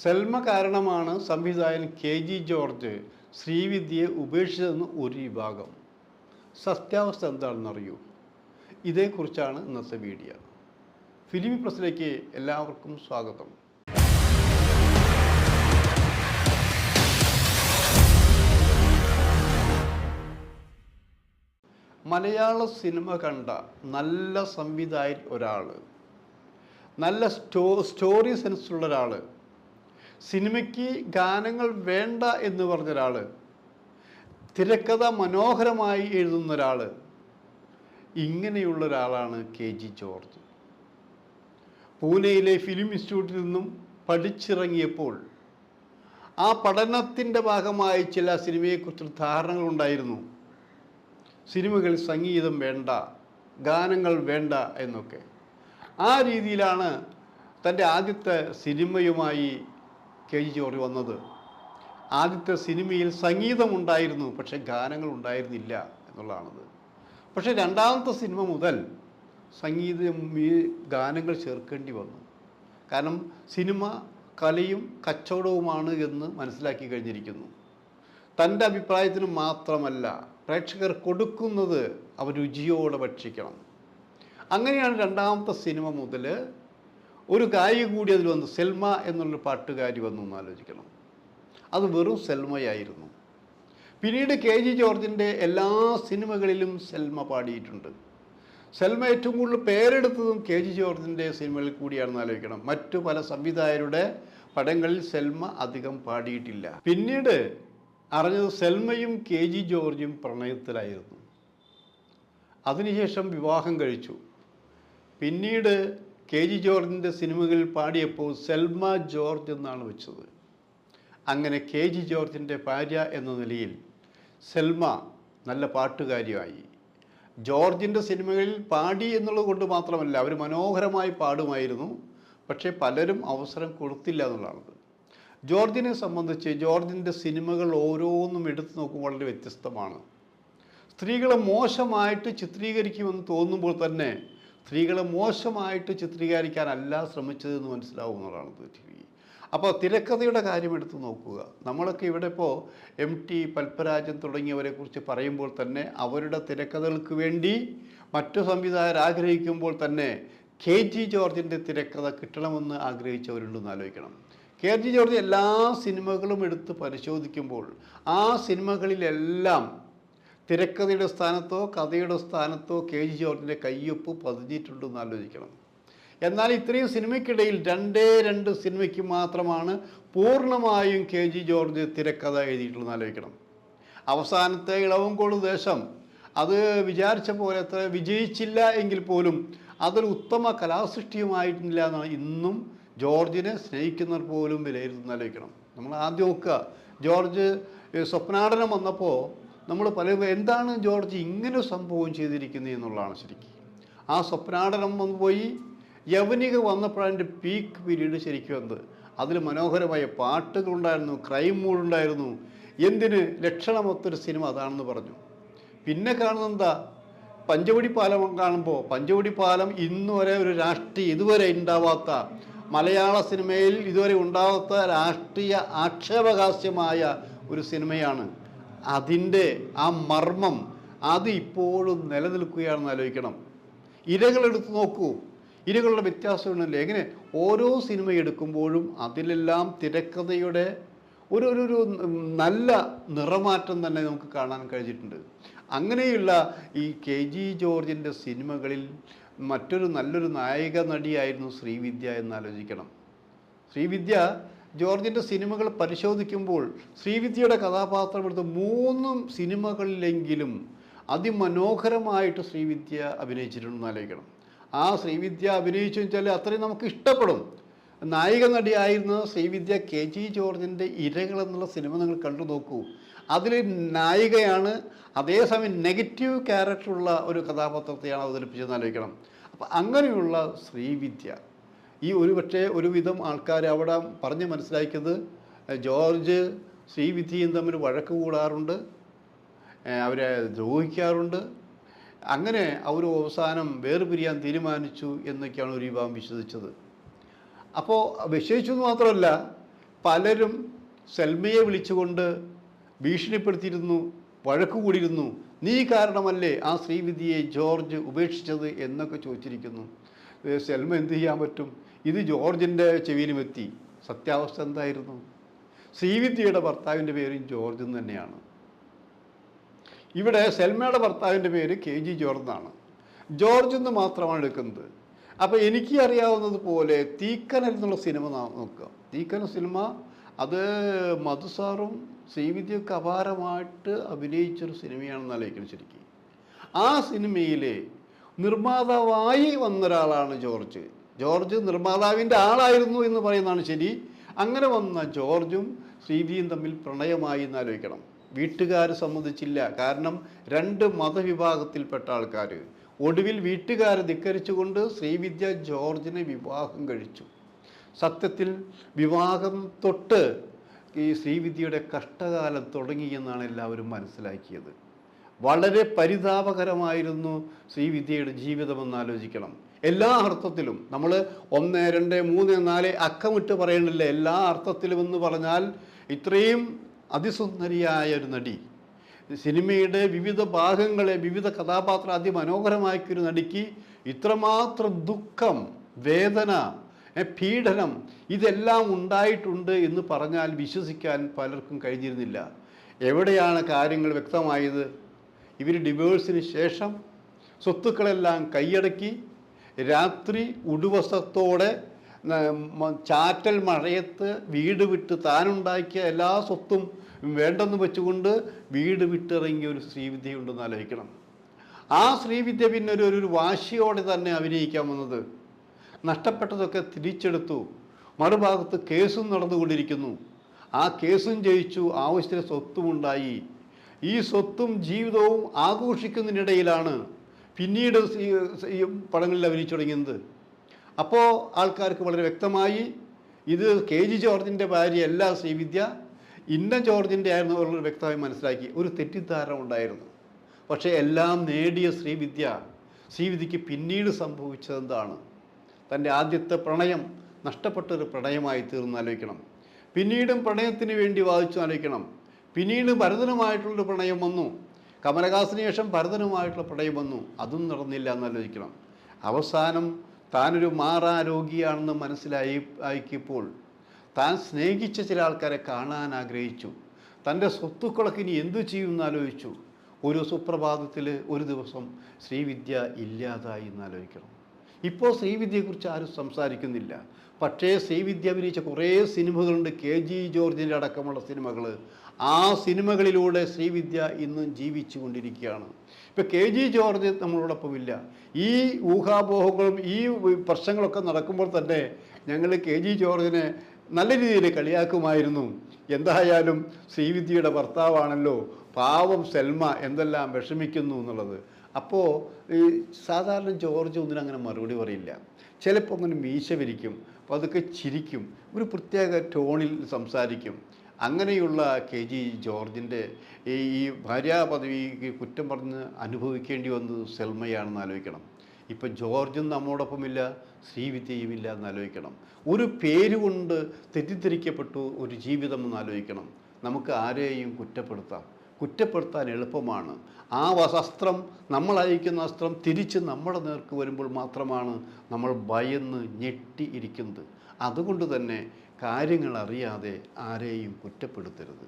സെൽമ കാരണമാണ് സംവിധായകൻ കെ.ജി. ജോർജ് ശ്രീവിദ്യയെ ഉപേക്ഷിച്ചതെന്ന് ഒരു വിഭാഗം. സത്യാവസ്ഥ എന്താണെന്നറിയൂ? ഇതേക്കുറിച്ചാണ് ഇന്നത്തെ വീഡിയോ. ഫിലിമി പ്ലസിലേക്ക് എല്ലാവർക്കും സ്വാഗതം. മലയാള സിനിമ കണ്ട നല്ല സംവിധായകൻ ഒരാൾ, നല്ല സ്റ്റോറി സെൻസുള്ള ഒരാൾ, സിനിമയ്ക്ക് ഗാനങ്ങൾ വേണ്ട എന്ന് പറഞ്ഞ ഒരാൾ, തിരക്കഥ മനോഹരമായി എഴുതുന്ന ഒരാൾ, ഇങ്ങനെയുള്ള ഒരാളാണ് കെ.ജി. ജോർജ്. പൂനെയിലെ ഫിലിം ഇൻസ്റ്റിറ്റ്യൂട്ടിൽ നിന്നും പഠിച്ചിറങ്ങിയപ്പോൾ ആ പഠനത്തിൻ്റെ ഭാഗമായി ചില സിനിമയെക്കുറിച്ചുള്ള ധാരണകളുണ്ടായിരുന്നു. സിനിമകളിൽ സംഗീതം വേണ്ട, ഗാനങ്ങൾ വേണ്ട എന്നൊക്കെ. ആ രീതിയിലാണ് തൻ്റെ ആദ്യത്തെ സിനിമയുമായി കെ.ജി. ജോർജ് വന്നത്. ആദ്യത്തെ സിനിമയിൽ സംഗീതമുണ്ടായിരുന്നു, പക്ഷേ ഗാനങ്ങൾ ഉണ്ടായിരുന്നില്ല എന്നുള്ളതാണത്. പക്ഷേ രണ്ടാമത്തെ സിനിമ മുതൽ സംഗീതം ഗാനങ്ങൾ ചേർക്കേണ്ടി വന്നു. കാരണം സിനിമ കലയും കച്ചവടവുമാണ് എന്ന് മനസ്സിലാക്കി കഴിഞ്ഞിരിക്കുന്നു. തൻ്റെ അഭിപ്രായത്തിന് മാത്രമല്ല, പ്രേക്ഷകർ കൊടുക്കുന്നത് അവർ രുചിയോടെ ഭക്ഷിക്കണം. അങ്ങനെയാണ് രണ്ടാമത്തെ സിനിമ മുതൽ ഒരു ഗായിക കൂടി അതിൽ വന്നു. സെൽമ എന്നുള്ളൊരു പാട്ടുകാരി വന്നു എന്ന് ആലോചിക്കണം. അത് വെറും സെൽമയായിരുന്നു. പിന്നീട് കെ.ജി. ജോർജിൻ്റെ എല്ലാ സിനിമകളിലും സെൽമ പാടിയിട്ടുണ്ട്. സെൽമ ഏറ്റവും കൂടുതൽ പേരെടുത്തതും കെ.ജി. ജോർജിൻ്റെ സിനിമകളിൽ കൂടിയാണെന്ന് ആലോചിക്കണം. മറ്റു പല സംവിധായകരുടെ പടങ്ങളിൽ സെൽമ അധികം പാടിയിട്ടില്ല. പിന്നീട് അറിഞ്ഞത് സെൽമയും കെ.ജി. ജോർജും പ്രണയത്തിലായിരുന്നു. അതിനുശേഷം വിവാഹം കഴിച്ചു. പിന്നീട് കെ.ജി. ജോർജിൻ്റെ സിനിമകളിൽ പാടിയപ്പോൾ സെൽമ ജോർജ് എന്നാണ് വെച്ചത്. അങ്ങനെ കെ.ജി. ജോർജിൻ്റെ ഭാര്യ എന്ന നിലയിൽ സെൽമ നല്ല പാട്ടുകാരിയായി. ജോർജിൻ്റെ സിനിമകളിൽ പാടി എന്നുള്ളത് കൊണ്ട് മാത്രമല്ല, അവർ മനോഹരമായി പാടുമായിരുന്നു. പക്ഷേ പലരും അവസരം കൊടുത്തില്ല എന്നുള്ളതാണ്. ജോർജിനെ സംബന്ധിച്ച് ജോർജിൻ്റെ സിനിമകൾ ഓരോന്നും എടുത്തു നോക്കുമ്പോൾ വളരെ വ്യത്യസ്തമാണ്. സ്ത്രീകളെ മോശമായിട്ട് ചിത്രീകരിക്കുമെന്ന് തോന്നുമ്പോൾ തന്നെ സ്ത്രീകളെ മോശമായിട്ട് ചിത്രീകരിക്കാനല്ല ശ്രമിച്ചതെന്ന് മനസ്സിലാവുന്നതാണ്. അപ്പോൾ തിരക്കഥയുടെ കാര്യം എടുത്തു നോക്കുക. നമ്മളൊക്കെ ഇവിടെ ഇപ്പോൾ എം.ടി. പത്മരാജൻ തുടങ്ങിയവരെ കുറിച്ച് പറയുമ്പോൾ തന്നെ അവരുടെ തിരക്കഥകൾക്ക് വേണ്ടി മറ്റു സംവിധായകർ ആഗ്രഹിക്കുമ്പോൾ തന്നെ കെ.ജി. ജോർജിൻ്റെ തിരക്കഥ കിട്ടണമെന്ന് ആഗ്രഹിച്ചവരുണ്ടെന്ന് ആലോചിക്കണം. കെ.ജി. ജോർജ് എല്ലാ സിനിമകളും എടുത്ത് പരിശോധിക്കുമ്പോൾ ആ സിനിമകളിലെല്ലാം തിരക്കഥയുടെ സ്ഥാനത്തോ കഥയുടെ സ്ഥാനത്തോ കെ.ജി. ജോർജിൻ്റെ കയ്യൊപ്പ് പതിഞ്ഞിട്ടുണ്ടെന്ന് ആലോചിക്കണം. എന്നാൽ ഇത്രയും സിനിമയ്ക്കിടയിൽ രണ്ട് സിനിമയ്ക്ക് മാത്രമാണ് പൂർണ്ണമായും കെ.ജി. ജോർജ് തിരക്കഥ എഴുതിയിട്ടുള്ളതെന്ന് ആലോചിക്കണം. അവസാനത്തെ ഇളവങ്കോട് ദേശം അത് വിചാരിച്ച പോലെ അത്ര വിജയിച്ചില്ല എങ്കിൽ പോലും അതൊരു ഉത്തമ കലാസൃഷ്ടിയുമായിട്ടില്ല എന്നാണ് ഇന്നും ജോർജിനെ സ്നേഹിക്കുന്നവർ പോലും വിലയിരുത്തുന്ന ആലോചിക്കണം. നമ്മൾ ആദ്യം നോക്കുക, ജോർജ് സ്വപ്നാടനം വന്നപ്പോൾ നമ്മൾ എന്താണ് ജോർജ് ഇങ്ങനെ സംഭവം ചെയ്തിരിക്കുന്നത് എന്നുള്ളതാണ് ശരിക്കും. ആ സ്വപ്നാടനം വന്നു പോയി, യവനിക വന്നപ്പോഴാണ് എൻ്റെ പീക്ക് പീരീഡ് ശരിക്കും വന്നത്. അതിൽ മനോഹരമായ പാട്ടുകളുണ്ടായിരുന്നു, ക്രൈം മൂഡുണ്ടായിരുന്നു. എന്തിന് ലക്ഷണമൊത്തൊരു സിനിമ അതാണെന്ന് പറഞ്ഞു. പിന്നെ കാണുന്നത് എന്താ, പഞ്ചവടി പാലം കാണുമ്പോൾ പഞ്ചവടി പാലം ഇന്നുവരെ ഒരു ഇതുവരെ ഉണ്ടാവാത്ത, മലയാള സിനിമയിൽ ഇതുവരെ ഉണ്ടാവാത്ത രാഷ്ട്രീയ ആക്ഷേപഹാസ്യമായ ഒരു സിനിമയാണ്. അതിൻ്റെ ആ മർമ്മം അത് ഇപ്പോഴും നിലനിൽക്കുകയാണെന്ന് ആലോചിക്കണം. ഇരകളെടുത്ത് നോക്കൂ, ഇരകളുടെ വ്യത്യാസമുണ്ടല്ലേ. എങ്ങനെ ഓരോ സിനിമ എടുക്കുമ്പോഴും അതിലെല്ലാം തിരക്കഥയുടെ ഒരു നല്ല നിറമാറ്റം തന്നെ നമുക്ക് കാണാൻ കഴിഞ്ഞിട്ടുണ്ട്. അങ്ങനെയുള്ള ഈ കെ.ജി. ജോർജിൻ്റെ സിനിമകളിൽ മറ്റൊരു നല്ലൊരു നായിക നടിയായിരുന്നു ശ്രീവിദ്യ എന്നാലോചിക്കണം. ശ്രീവിദ്യ ജോർജിൻ്റെ സിനിമകൾ പരിശോധിക്കുമ്പോൾ ശ്രീവിദ്യയുടെ കഥാപാത്രം എടുത്ത് 3 സിനിമകളിലെങ്കിലും അതിമനോഹരമായിട്ട് ശ്രീവിദ്യ അഭിനയിച്ചിട്ടുണ്ടെന്ന് ആലോചിക്കണം. ആ ശ്രീവിദ്യ അഭിനയിച്ചു വെച്ചാൽ അത്രയും നമുക്ക് ഇഷ്ടപ്പെടും. നായിക നടിയായിരുന്ന ശ്രീവിദ്യ കെ.ജി. ജോർജിൻ്റെ ഇരകൾ എന്നുള്ള സിനിമ നിങ്ങൾ കണ്ടു നോക്കൂ. അതിൽ നായികയാണ്, അതേസമയം നെഗറ്റീവ് ക്യാരക്ടറുള്ള ഒരു കഥാപാത്രത്തെയാണ് അവതരിപ്പിച്ചതെന്ന് ആലോചിക്കണം. അപ്പം അങ്ങനെയുള്ള ശ്രീവിദ്യ ഈ ഒരുവിധം ആൾക്കാർ അവിടെ പറഞ്ഞ് മനസ്സിലാക്കിയത് ജോർജ് ശ്രീവിദ്യയും തമ്മിൽ വഴക്ക് കൂടാറുണ്ട്, അവരെ ദ്രോഹിക്കാറുണ്ട്. അങ്ങനെ അവർ അവസാനം വേർപിരിയാൻ തീരുമാനിച്ചു എന്നൊക്കെയാണ് ഒരു വിഭാഗം വിശ്വസിച്ചത്. അപ്പോൾ വിശ്വസിച്ചു എന്ന് മാത്രമല്ല, പലരും സെൽമയെ വിളിച്ചുകൊണ്ട് ഭീഷണിപ്പെടുത്തിയിരുന്നു, വഴക്ക് കൂടിയിരുന്നു. നീ കാരണമല്ലേ ആ ശ്രീവിദ്യയെ ജോർജ് ഉപേക്ഷിച്ചത് എന്നൊക്കെ ചോദിച്ചിരിക്കുന്നു. സെൽമ എന്ത് ചെയ്യാൻ പറ്റും? ഇത് ജോർജിൻ്റെ ചെവിയിലുമെത്തി. സത്യാവസ്ഥ എന്തായിരുന്നു? ശ്രീവിദ്യയുടെ ഭർത്താവിൻ്റെ പേരും ജോർജ് എന്ന് തന്നെയാണ്. ഇവിടെ സെൽമയുടെ ഭർത്താവിൻ്റെ പേര് KG ജോർജ് എന്നാണ്. ജോർജ് എന്ന് മാത്രമാണ് എടുക്കുന്നത്. അപ്പോൾ എനിക്ക് അറിയാവുന്നതുപോലെ തീക്കനൽ എന്നുള്ള സിനിമ നോക്കുക. തീക്കനൽ സിനിമ അത് മധുസാറും ശ്രീവിദ്യയൊക്കെ അപാരമായിട്ട് അഭിനയിച്ചൊരു സിനിമയാണെന്ന് ആലോചിക്കണം ശരിക്കും. ആ സിനിമയിലെ നിർമ്മാതാവായി വന്നൊരാളാണ് ജോർജ്. ജോർജ് നിർമ്മാതാവിൻ്റെ ആളായിരുന്നു എന്ന് പറയുന്നതാണ് ശരി. അങ്ങനെ വന്ന ജോർജും ശ്രീവിദ്യയും തമ്മിൽ പ്രണയമായി എന്ന് ആലോചിക്കണം. വീട്ടുകാർ സമ്മതിച്ചില്ല. കാരണം 2 മതവിഭാഗത്തിൽപ്പെട്ട ആൾക്കാർ. ഒടുവിൽ വീട്ടുകാരെ ധിക്കരിച്ചുകൊണ്ട് ശ്രീവിദ്യ ജോർജിനെ വിവാഹം കഴിച്ചു. സത്യത്തിൽ വിവാഹം തൊട്ട് ഈ ശ്രീവിദ്യയുടെ കഷ്ടകാലം തുടങ്ങിയെന്നാണ് എല്ലാവരും മനസ്സിലാക്കിയത്. വളരെ പരിതാപകരമായിരുന്നു ശ്രീവിദ്യയുടെ ജീവിതമെന്ന് ആലോചിക്കണം. എല്ലാ അർത്ഥത്തിലും നമ്മൾ 1, 2, 3, 4 അക്കമിട്ട് പറയണില്ല. എല്ലാ അർത്ഥത്തിലും എന്ന് പറഞ്ഞാൽ ഇത്രയും അതിസുന്ദരിയായ ഒരു നടി, സിനിമയുടെ വിവിധ ഭാഗങ്ങളെ വിവിധ കഥാപാത്രം അതിമനോഹരമാക്കിയൊരു നടിക്ക് ഇത്രമാത്രം ദുഃഖം, വേദന, പീഡനം ഇതെല്ലാം ഉണ്ടായിട്ടുണ്ട് എന്ന് പറഞ്ഞാൽ വിശ്വസിക്കാൻ പലർക്കും കഴിഞ്ഞിരുന്നില്ല. എവിടെയാണ് കാര്യങ്ങൾ വ്യക്തമായത്? ഇവർ ഡിവോഴ്സിന് ശേഷം സ്വത്തുക്കളെല്ലാം കൈയടക്കി രാത്രി ഉടുവസ്ത്രത്തോടെ ചാറ്റൽ മഴയത്ത് വീട് വിട്ട് താനുണ്ടാക്കിയ എല്ലാ സ്വത്തും വേണ്ടെന്ന് വെച്ചുകൊണ്ട് വീട് വിട്ടിറങ്ങിയ ഒരു ശ്രീവിദ്യയുണ്ടെന്ന് ആലോചിക്കണം. ആ ശ്രീവിദ്യ പിന്നെ ഒരു വാശിയോടെ തന്നെ അഭിനയിക്കാൻ വന്നത്. നഷ്ടപ്പെട്ടതൊക്കെ തിരിച്ചെടുത്തു. മറുഭാഗത്ത് കേസും നടന്നുകൊണ്ടിരിക്കുന്നു. ആ കേസും ജയിച്ചു, ആവശ്യത്തിന് സ്വത്തുമുണ്ടായി. ഈ സ്വത്തും ജീവിതവും ആഘോഷിക്കുന്നതിനിടയിലാണ് പിന്നീട് ഈ പടങ്ങളിൽ അഭിനയിച്ചു തുടങ്ങിയത്. അപ്പോൾ ആൾക്കാർക്ക് വളരെ വ്യക്തമായി ഇത് KG ജോർജിൻ്റെ ഭാര്യയല്ല ശ്രീവിദ്യ, ഇന്ന ജോർജിൻ്റെ ആയിരുന്നു എന്നുള്ളത് വ്യക്തമായി മനസ്സിലാക്കി. ഒരു തെറ്റിദ്ധാരണ ഉണ്ടായിരുന്നു. പക്ഷേ എല്ലാം നേടിയ ശ്രീവിദ്യക്ക് പിന്നീട് സംഭവിച്ചത് എന്താണ്? തൻ്റെ ആദ്യത്തെ പ്രണയം നഷ്ടപ്പെട്ടൊരു പ്രണയമായി തീർന്ന് ആലോചിക്കണം. പിന്നീടും പ്രണയത്തിന് വേണ്ടി വാദിച്ചു ആലോചിക്കണം. പിന്നീട് ഭരതനുമായിട്ടുള്ളൊരു പ്രണയം വന്നു. കമലഹാസന് ശേഷം ഭരതനുമായിട്ടുള്ള പ്രണയം വന്നു. അതും നടന്നില്ല എന്നാലോചിക്കണം. അവസാനം താനൊരു മാറാരോഗിയാണെന്ന് മനസ്സിലാക്കിയപ്പോൾ താൻ സ്നേഹിച്ച ചില ആൾക്കാരെ കാണാൻ ആഗ്രഹിച്ചു. തൻ്റെ സ്വത്തുക്കളൊക്കെ ഇനി എന്തു ചെയ്യുമെന്ന് ആലോചിച്ചു. ഒരു സുപ്രഭാതത്തിൽ ഒരു ദിവസം ശ്രീവിദ്യ ഇല്ലാതായി എന്നാലോചിക്കണം. ഇപ്പോൾ ശ്രീവിദ്യയെക്കുറിച്ച് ആരും സംസാരിക്കുന്നില്ല. പക്ഷേ ശ്രീവിദ്യ അഭിനയിച്ച കുറേ സിനിമകളുണ്ട്, KG ജോർജിൻ്റെ അടക്കമുള്ള സിനിമകൾ. ആ സിനിമകളിലൂടെ ശ്രീവിദ്യ ഇന്നും ജീവിച്ചു കൊണ്ടിരിക്കുകയാണ്. ഇപ്പോൾ KG ജോർജ് നമ്മളോടൊപ്പമില്ല. ഈ ഊഹാപോഹങ്ങളും ഈ പ്രശ്നങ്ങളൊക്കെ നടക്കുമ്പോൾ തന്നെ ഞങ്ങൾ KG ജോർജിനെ നല്ല രീതിയിൽ കളിയാക്കുമായിരുന്നു. എന്തായാലും ശ്രീവിദ്യയുടെ ഭർത്താവാണല്ലോ, പാവം സെൽമ എന്തെല്ലാം വിഷമിക്കുന്നു എന്നുള്ളത്. അപ്പോൾ ഈ സാധാരണ ജോർജ് ഒന്നിനും അങ്ങനെ മറുപടി പറയില്ല. ചിലപ്പോൾ അങ്ങനെ മീശ വിരിക്കും, അപ്പോൾ അതൊക്കെ ചിരിക്കും, ഒരു പ്രത്യേക ടോണിൽ സംസാരിക്കും. അങ്ങനെയുള്ള KG ജോർജിൻ്റെ ഈ ഭാര്യാ പദവിക്ക് കുറ്റം പറഞ്ഞ് അനുഭവിക്കേണ്ടി വന്നത് സെൽമയാണെന്ന് ആലോചിക്കണം. ഇപ്പം ജോർജും നമ്മോടൊപ്പമില്ല, ശ്രീവിദ്യയുമില്ല എന്നാലോചിക്കണം. ഒരു പേരുകൊണ്ട് തെറ്റിദ്ധരിക്കപ്പെട്ടു ഒരു ജീവിതം എന്നാലോചിക്കണം. നമുക്ക് ആരെയും കുറ്റപ്പെടുത്താൻ എളുപ്പമാണ്. ആ വസ്ത്രം, നമ്മൾ അയക്കുന്ന വസ്ത്രം തിരിച്ച് നമ്മുടെ നേർക്ക് വരുമ്പോൾ മാത്രമാണ് നമ്മൾ ഭയന്ന് ഞെട്ടി ഇരിക്കുന്നത്. അതുകൊണ്ട് തന്നെ കാര്യങ്ങൾ അറിയാതെ ആരെയും കുറ്റപ്പെടുത്തരുത്.